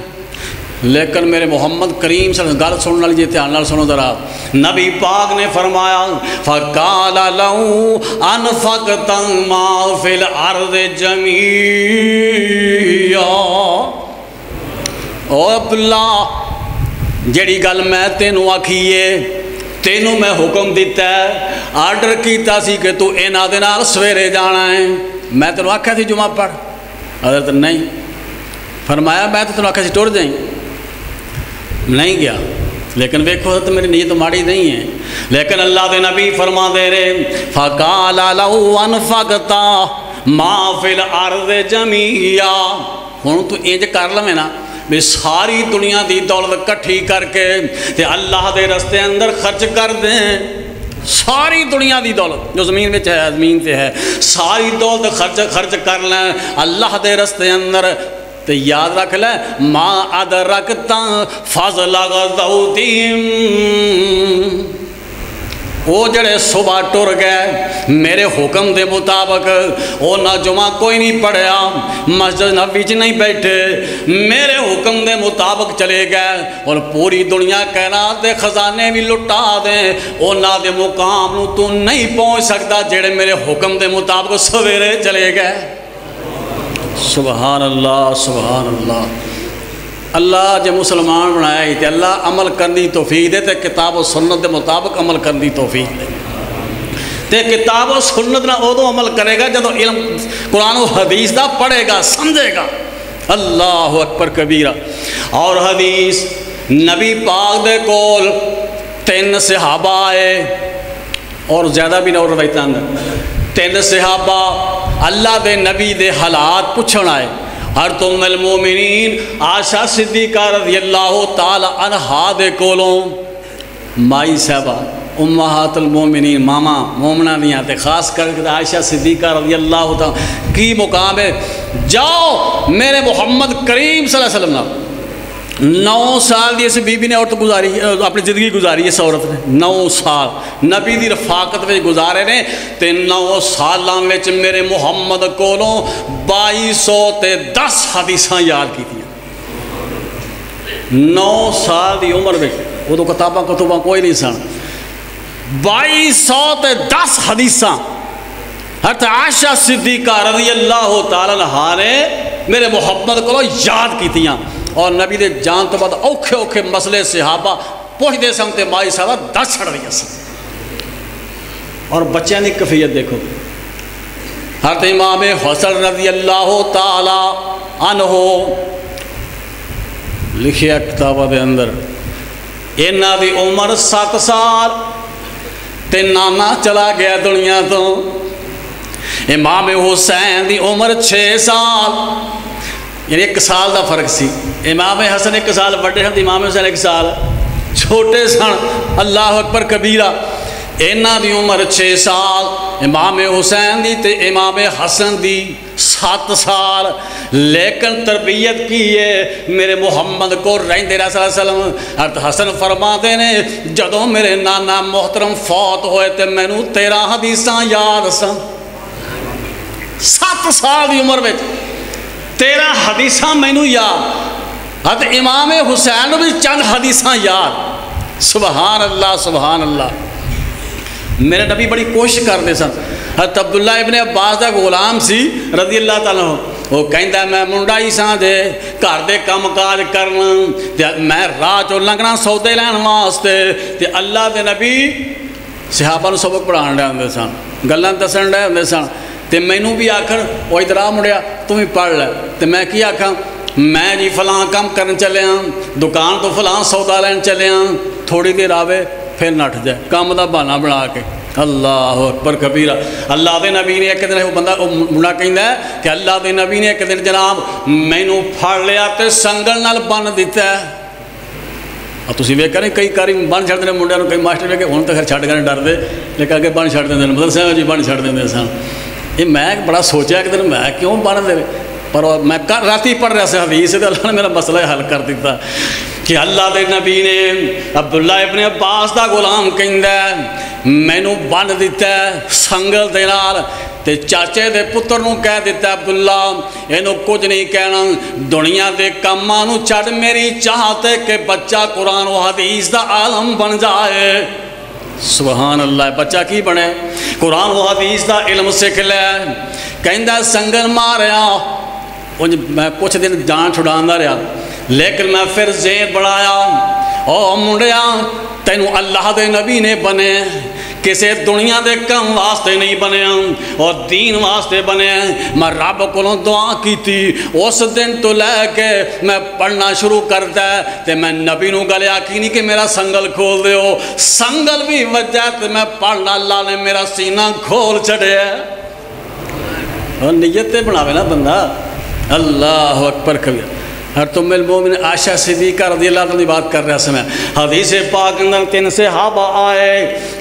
لیکن میرے محمد کریم صلی اللہ علیہ وسلم گل سننے والی دھیان نال سنو ذرا نبی پاک نے فرمایا فقال لو انفقت ما فی الارض جميعا. او عبداللہ جڑی گل میں تینوں آکھیے تینوں میں حکم دیتا ہے آرڈر کیتا سی کہ تو انہاں دے نال سویرے جانا ہے، میں تینوں آکھیا سی جمعہ پڑھ، حضرت نہیں فرمایا میں تو تینوں آکھیا سی ٹر جائیں، نہیں گیا، لیکن ویکھو حضرت میری نیت ماڑی نہیں ہے، لیکن اللہ دے نبی فرما دے رہے فقال لو انفقت ما فی الارض جميعا، ہن تو انج کر لویں نا بھی ساری دنیا دی دولت کٹھی کر کے تے اللہ دے رستے اندر خرچ کر دیں، ساری دنیا دی دولت جو زمین میں ہے زمین سے ہے ساری دولت خرچ کر لیں اللہ دے رستے اندر، تے یاد رکھ لیں ما ادرکتا فضل غزوتہم، وہ جڑے صبح ٹر گئے میرے حکم دے مطابق، وہ نہ جمعہ کوئی نہیں پڑھیا، مسجد نبوی چ نہیں بیٹھے، میرے حکم دے مطابق چلے گئے اور پوری دنیا کائنات دے خزانے بھی لٹا دیں، انہاں دے مقام نو تو نہیں پہنچ سکتا جڑے میرے حکم دے مطابق سویرے چلے گئے۔ سبحان اللہ سبحان اللہ۔ اللہ جے مسلمان بنایا ہی تے اللہ عمل کرنی توفیق دے تے کتاب و سنت دے مطابق عمل کرنی توفیق دے، تے کتاب و سنت نہ ادو عمل کرے گا جدو علم قرآن و حدیث دا پڑھے گا سمجھے گا۔ اللہ اکبر کبیرہ۔ اور حدیث نبی پاک دے کول 3 صحابہ آئے اور زیادہ بھی نہ اور روایتاں اندر 3 صحابہ اللہ دے نبی دے حالات پوچھن آئے، ہر تم المومنین عائشہ صدیقہ رضی اللہ تعالی عنہا دے کولوں، مائی صاحبہ امہات المومنین ماما مومنہ دیاں تے خاص کر کے عائشہ صدیقہ رضی اللہ تعالی کی مقام ہے، جاؤ میرے محمد کریم صلی اللہ علیہ وسلم 9 سال دی اس بی بی نے عورت گزاری اپنی زندگی گزاری اس عورت نے 9 سال نبی دی رفاقت میں گزارے نے تے 9 سالاں وچ میرے محمد کولوں 2210 حدیثاں یاد کیتیاں۔ 9 سال دی عمر وچ وہ تو کتاباں کوئی نہیں سن، 2210 حدیثاں حضرت عائشہ صدیقہ رضی اللہ تعالی عنہا نے میرے محمد کو یاد کیتیاں، اور نبی دے جان تو بعد اوکھے اوکھے مسئلے صحابہ پوچھتے سن تے مائی صاحبہ دس چھڑ رہی سن۔ اور بچیاں دی کیفیت دیکھو، حضرت امام حسن رضی اللہ تعالی عنہ لکھیا کتابہ دے اندر انہاں دی عمر 7 سال تے نانا چلا گیا دنیا تو، امام حسین دی عمر 6 سال، یعنی 1 سال دا فرق سی، امام حسن 1 سال بڑے سن، امام حسین 1 سال چھوٹے سن۔ اللہ اکبر کبیرہ۔ انہاں دی عمر 6 سال امام حسین دی تے امام حسن دی 7 سال، لیکن تربیت کی ہے میرے محمد کو رہندے رہا صلی اللہ علیہ وسلم۔ حضرت حسن فرماتے نے جدوں میرے نانا محترم فوت ہوئے تے مینوں 13 حدیثاں یاد سن، 7 سال دی عمر وچ 13 حدیثاں مینوں یاد، حضرت امام حسین بھی چند حدیثاں یاد۔ سبحان اللہ سبحان اللہ۔ میرے نبی بڑی کوشش کرتے سن۔ حضرت عبداللہ ابن عباس دا غلام سی رضی اللہ تعالیٰ عنہ، وہ کہندا میں منڈا ہی ساں دے گھر دے کام کاج کرنا تے میں راہ چوں لنگنا سودے لین واسطے، تے اللہ دے نبی صحابہ نوں سبق پڑھان دے ہوندے سن، گلاں دسن دے ہوندے سن، تے مینوں بھی آکھن او ادھر آ مڑیا تو بھی پڑھ لے، تے میں کی آکھاں میں جی فلاں کام کرن چلیا، دکان تو فلاں سودا لین چلیا، تھوڑی دیر آوے پھر نٹ جائے کام دا بہانہ بنا کے۔ اللہ اکبر کبیرہ۔ اللہ دے نبی نے ایک دن وہ بندہ منڈا کہندا ہے کہ اللہ دے نبی نے ایک دن جناب مینوں پھڑ لیا تے سنگل نال بن دیتا ہے۔ تسی ویکھیا نہیں کئی کاری بن چھڑ دے منڈیاں نوں، کئی ماسٹر ویکھے ہن تے خیر چھڈ کے ڈر دے لیکن اگے بن چھڑ دیندے مدرسے جی بن چھڑ دیندے سن۔ یہ میں بڑا سوچیا ایک دن میں کیوں بن دے، پر میں راتی پڑھ رہا سا حدیث تے اللہ نے میرا مسئلہ حل کر دیتا کہ اللہ دے نبی نے عبداللہ ابن عباس دا غلام کہندا ہے مینوں بن دیتا ہے سنگل دے نال، تے چاچے دے پتر نوں کہہ دیتا عبداللہ اینوں کچھ نہیں کہنا، دنیا دے کاماں نوں چھڈ میری چاہتے کہ بچہ قرآن و حدیث دا عالم بن جائے۔ سبحان اللہ۔ بچہ کی بنے؟ قرآن و حدیث دا علم سکھ لے۔ کہندا سنگل ماریا، میں کچھ دن جان چھڑاندا رہا، لیکن میں پھر ذہن بڑھایا او منڈیا تینوں اللہ دے نبی نے بنے کسے دنیا دے کم واسطے نہیں بنے اور دین واسطے بنے میں رب کو دعا کی تھی اس دن تو لے کے میں پڑھنا شروع کرتا ہے تے میں نبی نو گلے آکی نہیں کہ میرا سنگل کھول دے ہو سنگل بھی وجہ تے میں پڑھنا اللہ نے میرا سینہ کھول چھڑے اور نیتیں بناوے نا بندہ اللہ اکبر کبیر ہر تم المومن عائشہ صدیقہ رضی اللہ عنہ بات کر رہا سمیں حدیث پاک اندر 3 صحابہ آئے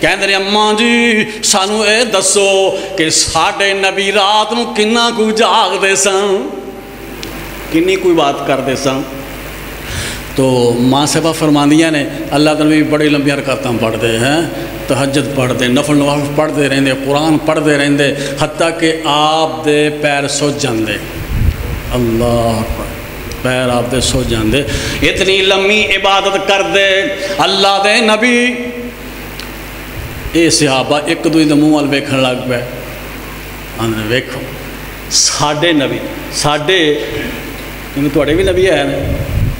کہندے نے اماں جی سانو اے دسو کہ ساڈے نبی رات نو کنا کو جاگ دے سن کنی کوئی بات کر دے سن تو ماں صاحبہ فرماندیاں نے اللہ تعالیٰ بھی بڑی لمبی حرکاتاں پڑھ دے ہیں تہجد پڑھ دے نفل نوافل پڑھ دے رہندے قرآن پڑھ دے رہندے حتیٰ کہ آپ دے پیر سو جاندے اللہ اکبر پیر آپ دے سو جاندے اتنی لمبی عبادت کر دے اللہ دے نبی اے صحابہ ایک دوئی دے منہ وال ویکھن لگ پے آندے ویکھو ساڈے نبی ساڈے کیونکہ تواڈے بھی نبی ہے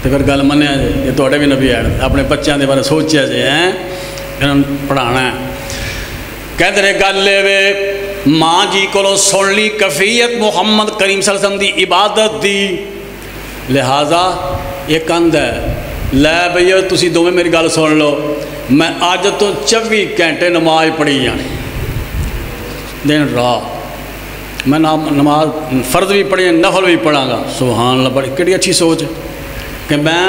تے پھر گل منیا جے یہ تواڈے بھی نبی ہے اپنے بچیاں دے بارے سوچیا جے انہاں پڑھانا ہے کہندے نے گل لے وے ماں جی کولوں سن لی کیفیت محمد کریم صلی اللہ علیہ وسلم دی عبادت دی لہٰذا ایک اند ہے لے بھئی تسی دوویں میری گل سن لو میں آج تو 24 گھنٹے نماز پڑھی جانی دن رات میں نماز فرض بھی پڑھی نفل بھی پڑھاں گا سبحان اللہ بڑی کڑی اچھی سوچ کہ میں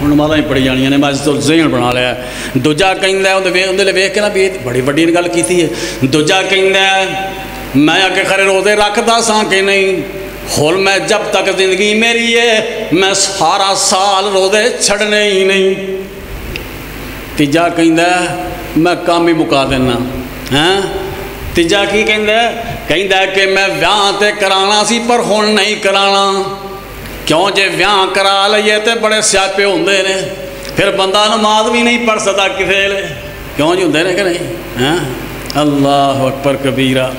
نمازاں ہی پڑھی جانیاں نے میں تو ذہن بنا لیا ہے دوجا کہندا ہے اندے لے ویکھ کے نا بھی بڑی وڈی گل کیتی ہے دوجا کہندا ہے میں اگے کھڑے روزے رکھدا ساں کہ نہیں ہول میں جب تک زندگی میری ہے میں سارا سال روزے چھڑنے ہی نہیں تیجا کہندا ہے میں کام ہی مکا دینا تیجا کی کہندا ہے کہ میں ویاہ تے کرانا سی پر ہن نہیں کرانا کیوں جے ویاہ کرا لئیے تے بڑے سیاپے ہوندے نے پھر بندہ نماز بھی نہیں پڑھ سکتا کسے لے کیوں جی ہوندے نے کہ نہیں اللہ اکبر کبیرہ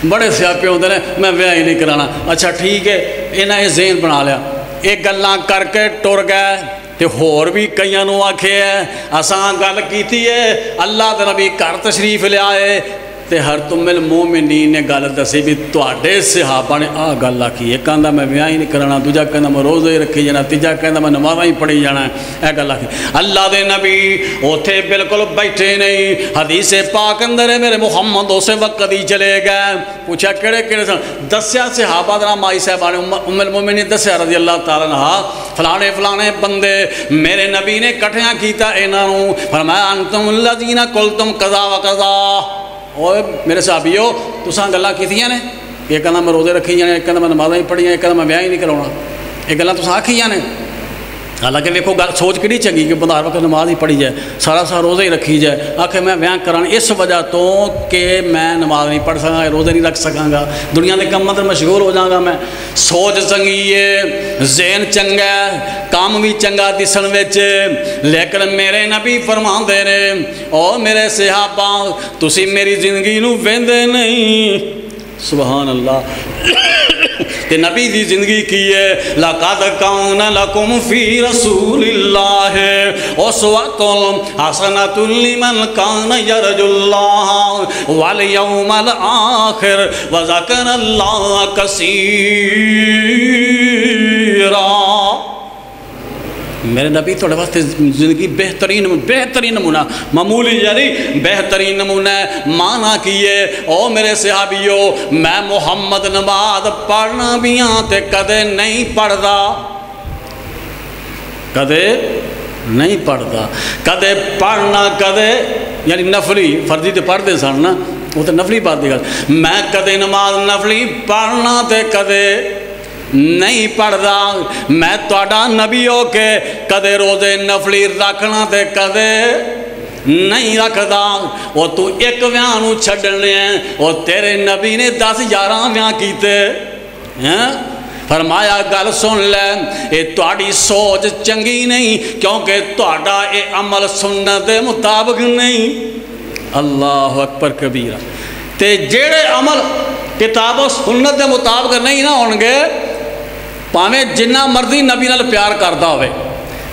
بڑے سیاپے ہوندے نے میں ویاہ ہی نہیں کرانا اچھا ٹھیک ہے انہاں یہ ذہن بنا لیا ایک گلاں کر کے ٹر گئے تے ہور بھی کئیاں نو آکھے ہے اساں گل کیتی ہے اللہ دے نبی گھر تشریف لے آئے تے ہر تم المومنین نے گل دسی بھی تواڈے صحابہ نے آ گل آکھی ایک کہندا میں ویاہ ہی نہیں کرانا دوجا کہندا میں روزے رکھی جانا تیجا کہندا میں نمازاں ہی پڑھی جانا اے گل آکھی اللہ دے نبی اوتھے بالکل بیٹھے نہیں حدیث پاک اندر ہے میرے محمد اسے وقت ہی چلے گئے پوچھا کیڑے کیڑے سن دسیا صحابہ دا مائی صاحبہ نے ام المومنین دسیا رضی اللہ تعالی عنہا فلانے فلانے بندے میرے نبی نے کٹھیاں کیتا انہاں نوں فرمایا انتم الذین قلتم کذا وکذا اوے میرے صحابیو تساں گلاں کیتیاں نے ایک کہندا میں روزے رکھی جانے ایک کہندا میں نمازاں ہی پڑھیاں ایک کہندا میں ویاہ ہی نہیں کراونا یہ گلاں تساں آکھیاں نے حالانکہ دیکھو گل سوچ کیڑی چنگی کہ بندہ ہر وقت نماز ہی پڑھی جائے سارا سارا روزے ہی رکھی جائے آخر میں ویاہ کرانا اس وجہ تو کہ میں نماز نہیں پڑھ سکاں گا روزے نہیں رکھ سکاں گا دنیا کے کام اندر مشغول ہو جاؤں گا میں سوچ چنگی ہے ذہن چنگا ہے کام بھی چنگا دسن وچ لیکن میرے نبی فرماندے نے او میرے صحابہ تسی میری زندگی نو ویندے نہیں سبحان اللہ کہ نبی دی زندگی کی ہے لَقَدْ كَانَ لَكُمْ فِي رَسُولِ اللَّهِ أُسْوَةٌ حَسَنَةٌ لِمَنْ كَانَ يَرْجُو اللَّهَ وَالْيَوْمَ الْآخِرَ وَذَكَرَ اللَّهَ كَثِيرًا میرے نبی تھوڑے واسطے زندگی بہترین نمونہ معمولی یعنی بہترین نمونہ مانا کیے او میرے صحابیو میں محمد نماز پڑھنا بھی ہاں تے کدے نہیں پڑھدا کدے نہیں پڑھدا کدے پڑھنا کدے یعنی نفلی فرضی تے پڑھ دے سن نا وہ تے نفلی بات دی گل میں کدے نماز نفلی پڑھنا تے کدے نہیں پڑھدا میں تواڈا نبی ہو کے کدے روزے نفلی رکھنا تے کدے نہیں رکھدا وہ تو ایک ویاہ نو چھڈنے ہیں وہ تیرے نبی نے 10-11 ویاہ کیتے فرمایا گل سن لے اے تواڈی سوچ چنگی نہیں کیونکہ تواڈا اے عمل سنت دے مطابق نہیں اللہ اکبر کبیرہ تے جیڑے عمل کتاب و سنت دے مطابق نہیں نہ ہون گے پاویں جنہ مرضی نبی نال پیار کردا ہوئے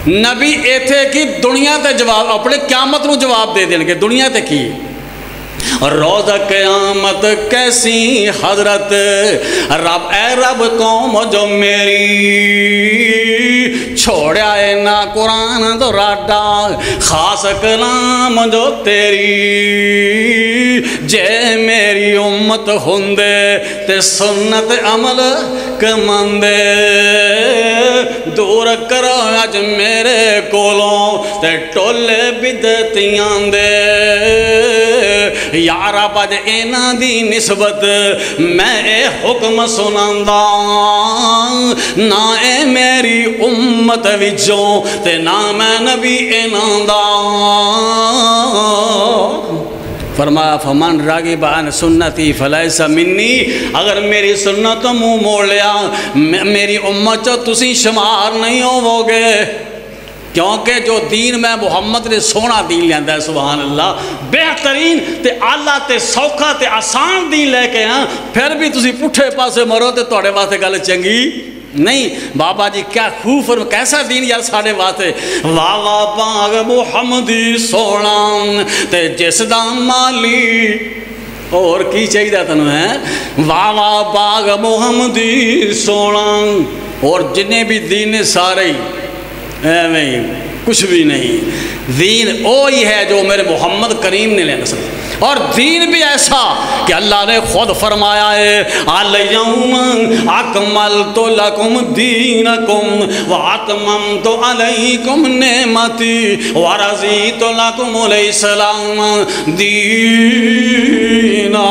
نبی ایتھے کی دنیا تے جواب اپنے قیامت نو جواب دے دیں گے دنیا تے کی روز قیامت کیسی حضرت رب اے رب قوم جو میری چھوڑیا ہے نا قرآن تو راڈا خاص کلام جو تیری جے میری امت ہوندے تے سنت عمل کماندے دور کرو اج میرے کولوں تے ٹولے بدعتیاں دے یا رب اج اینا دی نسبت میں اے حکم سناندا نہ اے میری امت وچوں تے نہ میں نبی اینا دا فرمایا فمن راغب عن سنتی فلیس منی اگر میری سنت منہ موڑ لیا میری امت چو تسی شمار نہیں ہوو گے کیونکہ جو دین میں محمد نے سونا دین لیندہ ہے سبحان اللہ بہترین تے اعلیٰ تے سوکھا تے آسان دین لے کے ہیں پھر بھی تسی پٹھے پاسے مرو تے توڑے واسطے گل چنگی نہیں بابا جی کیا خوف اور کیسا دین یار ساڑھے واسطے واہ واہ باغ محمدی سونا تے جس دا مالی اور کی چاہیے دا تنو ہے واہ واہ باغ محمدی سونا اور جنہیں بھی دین سارے نہیں کچھ بھی نہیں دین وہی ہے جو میرے محمد کریم نے لینا سکتا اور دین بھی ایسا کہ اللہ نے خود فرمایا ہے الیوم اکملت لکم دینکم واتممت علیکم نعمتی ورضیت لکم الاسلام دینا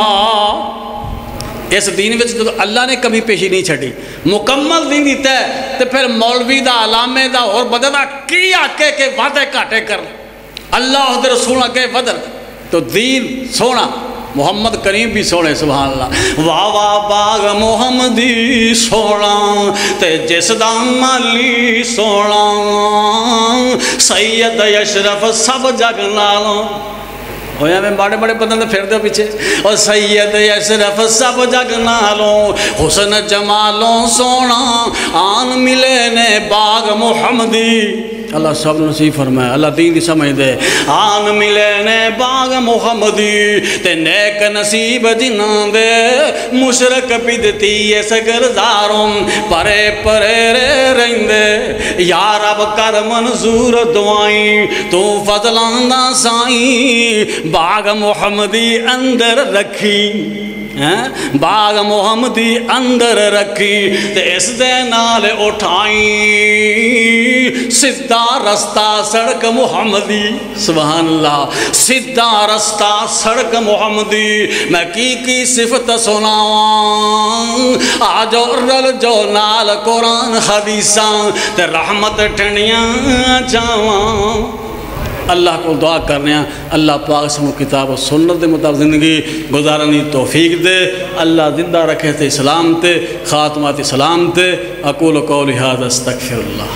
اس دین وچ تو اللہ نے کمی پیشی نہیں چھڑی مکمل دین دیتا ہے تو پھر مولوی دا علامے دا اور بدل دا کی آکے کے وعدے کاٹے کر اللہ اور رسول کے بدل تو دین سونا محمد کریم بھی سونے سبحان اللہ واہ واہ باغ محمدی سونا تے جس دا مالی سونا سید اشرف سب جگ نالوں ہویا میں بڑے بڑے بدن دے پھر دے پیچھے اور سید اشرف سب جگ نالوں حسن جمالوں سونا آن ملے نے باغ محمدی اللہ سب نصیب فرمائے اللہ دین دی سمجھ دے آن ملے نے باغ محمدی تے نیک نصیب جنان دے مشرک بدتی سگرداروں پرے پرے رہندے یا رب کر منظور دعائیں تو فضلان دا سائیں باغ محمدی اندر رکھی باغ محمدی اندر رکھی تے اس دے نال اٹھائیں سدھا رستہ سڑک محمدی سبحان اللہ سدھا رستہ سڑک محمدی میں کی صفت سناواں آجو رل جو نال قرآن حدیثاں تے رحمت ٹھنیاں جاواں اللہ کو دعا کرنے ہیں اللہ پاک سے کتاب و سنت دے مطابق زندگی گزارنی توفیق دے اللہ زندہ رکھے تے اسلام تے خاتمات اسلام تے اقول قولی ھذا استغفر اللہ